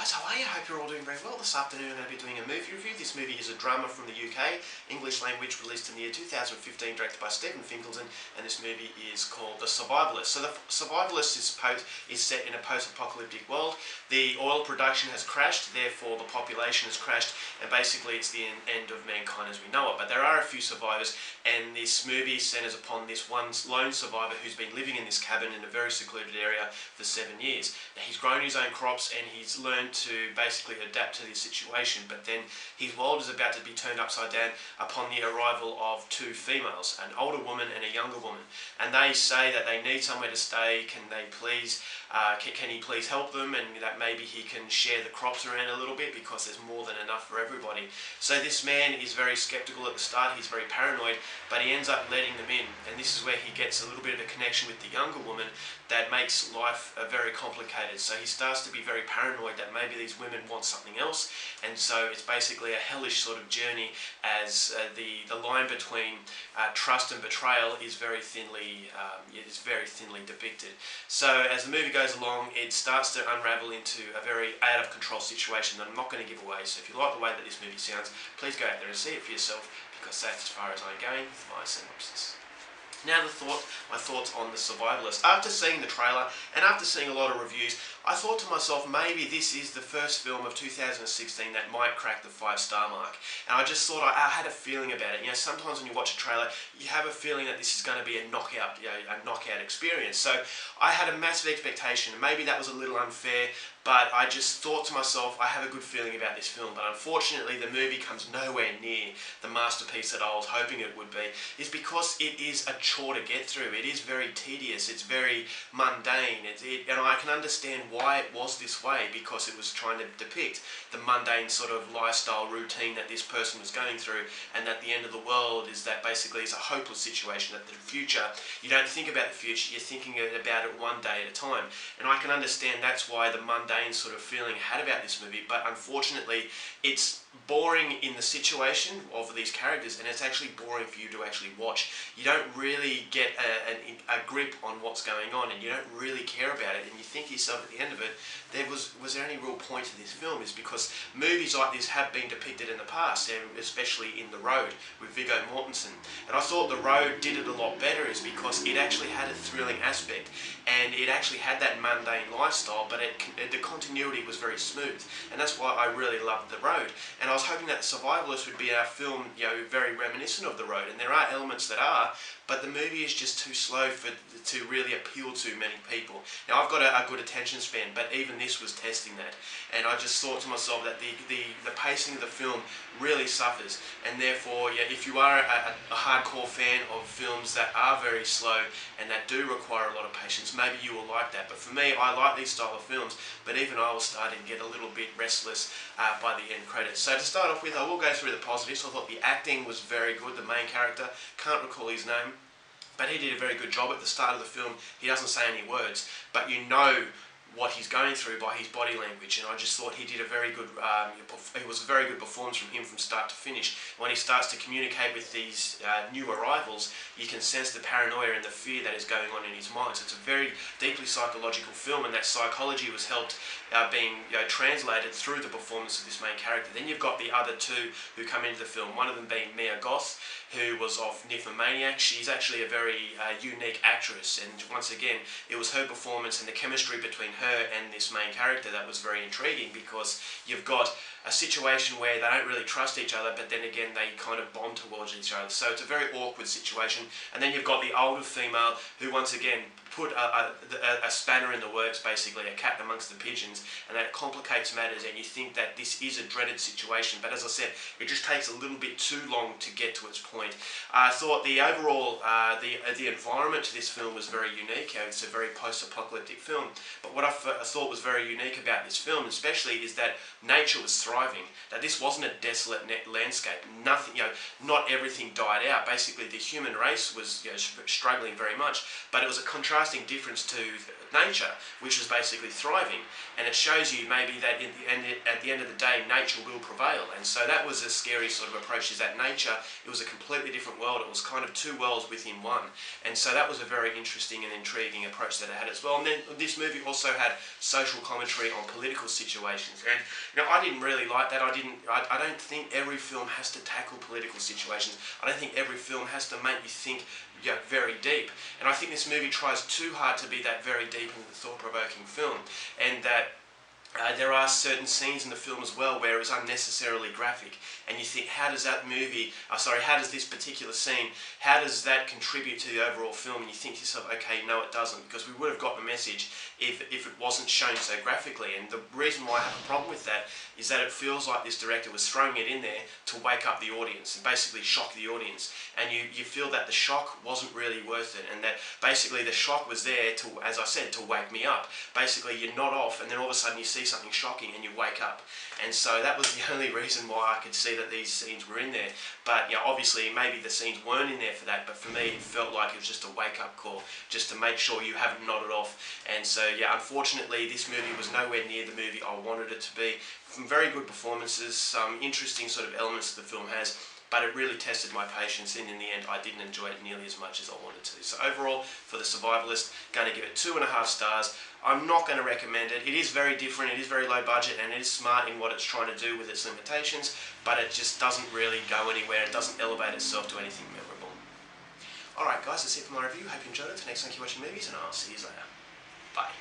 guys, how are you? I hope you're all doing very well. This afternoon I'm going to be doing a movie review. This movie is a drama from the UK, English language, released in the year 2015, directed by Stephen Finkelton, and this movie is called The Survivalist. So The Survivalist is set in a post-apocalyptic world. The oil production has crashed, therefore the population has crashed, and basically it's the end of mankind as we know it. But there are a few survivors, and this movie centres upon this one lone survivor who's been living in this cabin in a very secluded area for 7 years. Now, he's grown his own crops and he's learned to basically adapt to this situation, but then his world is about to be turned upside down upon the arrival of two females, an older woman and a younger woman, and they say that they need somewhere to stay. Can he please help them, and that maybe he can share the crops around a little bit because there's more than enough for everybody. So this man is very skeptical at the start, he's very paranoid, but he ends up letting them in, and this is where he gets a little bit of a connection with the younger woman that makes life very complicated. So he starts to be very paranoid that maybe these women want something else, and so it's basically a hellish sort of journey as the line between trust and betrayal is very thinly depicted. So as the movie goes along, it starts to unravel into a very out of control situation that I'm not going to give away. So if you like the way that this movie sounds, please go out there and see it for yourself, because that's as far as I'm going with my synopsis. Now my thoughts on The Survivalist. After seeing the trailer and after seeing a lot of reviews, I thought to myself, maybe this is the first film of 2016 that might crack the 5-star mark. And I just thought, I had a feeling about it. You know, sometimes when you watch a trailer, you have a feeling that this is going to be a knockout experience. So I had a massive expectation, and maybe that was a little unfair, but I just thought to myself, I have a good feeling about this film. But unfortunately, the movie comes nowhere near the masterpiece that I was hoping it would be, is because it is a chore to get through. It is very tedious, it's very mundane, and I can understand why it was this way, because it was trying to depict the mundane sort of lifestyle routine that this person was going through, and that the end of the world is that basically it's a hopeless situation, that the future, you don't think about the future, you're thinking about it one day at a time. And I can understand that's why the mundane sort of feeling I had about this movie, but unfortunately it's boring in the situation of these characters, and it's actually boring for you to actually watch. You don't really get a grip on what's going on, and you don't really care about it, and you think to yourself at the end of it, was there any real point to this film? Is because movies like this have been depicted in the past, and especially in The Road with Viggo Mortensen. And I thought The Road did it a lot better, is because it actually had a thrilling aspect, and it actually had that mundane lifestyle, but the continuity was very smooth, and that's why I really loved The Road. And I was hoping that The Survivalist would be our film, you know, very reminiscent of The Road, and there are elements that are, but the movie is just too slow to really appeal to many people. Now, I've got a good attention span, but even this was testing that, and I just thought to myself that the pacing of the film really suffers, and therefore, yeah, if you are a hardcore fan of films that are very slow and that do require a lot of patience, maybe you will like that. But for me, I like these style of films, but even I was starting to get a little bit restless by the end credits. So to start off with, I will go through the positives. I thought the acting was very good. The main character, can't recall his name, but he did a very good job. At the start of the film, he doesn't say any words, but you know what he's going through by his body language, and I just thought he did a very good, it was a very good performance from him from start to finish. When he starts to communicate with these new arrivals, you can sense the paranoia and the fear that is going on in his mind. So it's a very deeply psychological film, and that psychology was helped being translated through the performance of this main character. Then you've got the other two who come into the film, one of them being Goth, who was of Nymphomaniac. She's actually a very unique actress, and once again, it was her performance and the chemistry between her and this main character that was very intriguing, because you've got a situation where they don't really trust each other, but then again they kind of bond towards each other. So it's a very awkward situation. And then you've got the older female who once again put a spanner in the works, basically a cat amongst the pigeons, and that complicates matters, and you think that this is a dreaded situation, but as I said, it just takes a little bit too long to get to its point. I thought the overall, the environment to this film was very unique. It's a very post-apocalyptic film, but what I thought was very unique about this film especially is that nature was thriving. thriving, that this wasn't a desolate landscape. Nothing, not everything died out. Basically, the human race was struggling very much, but it was a contrasting difference to nature, which was basically thriving. And it shows you maybe that at the end of the day, nature will prevail. And so that was a scary sort of approach, is that nature, it was a completely different world. It was kind of two worlds within one. And so that was a very interesting and intriguing approach that it had as well. And then this movie also had social commentary on political situations. And I didn't really like that. I don't think every film has to tackle political situations. I don't think every film has to make you think very deep. And I think this movie tries too hard to be that very deep and thought-provoking film. And that there are certain scenes in the film as well where it was unnecessarily graphic, and you think, how does this particular scene, how does that contribute to the overall film? And you think to yourself, okay, no it doesn't, because we would have got the message if it wasn't shown so graphically. And the reason why I have a problem with that is that it feels like this director was throwing it in there to wake up the audience and basically shock the audience, and you feel that the shock wasn't really worth it, and that basically the shock was there to, as I said, to wake me up. Basically you nod off and then all of a sudden you see something shocking and you wake up. And so that was the only reason why I could see that these scenes were in there. But obviously maybe the scenes weren't in there for that, but for me it felt like it was just a wake-up call, just to make sure you haven't nodded off. And so unfortunately this movie was nowhere near the movie I wanted it to be. Some very good performances, some interesting sort of elements the film has, but it really tested my patience, and in the end I didn't enjoy it nearly as much as I wanted to. So overall, for The Survivalist, going to give it 2.5 stars. I'm not going to recommend it. It is very different, it is very low budget, and it is smart in what it's trying to do with its limitations, but it just doesn't really go anywhere. It doesn't elevate itself to anything memorable. Alright guys, that's it for my review. Hope you enjoyed it. Next time, keep watching movies, and I'll see you later. Bye.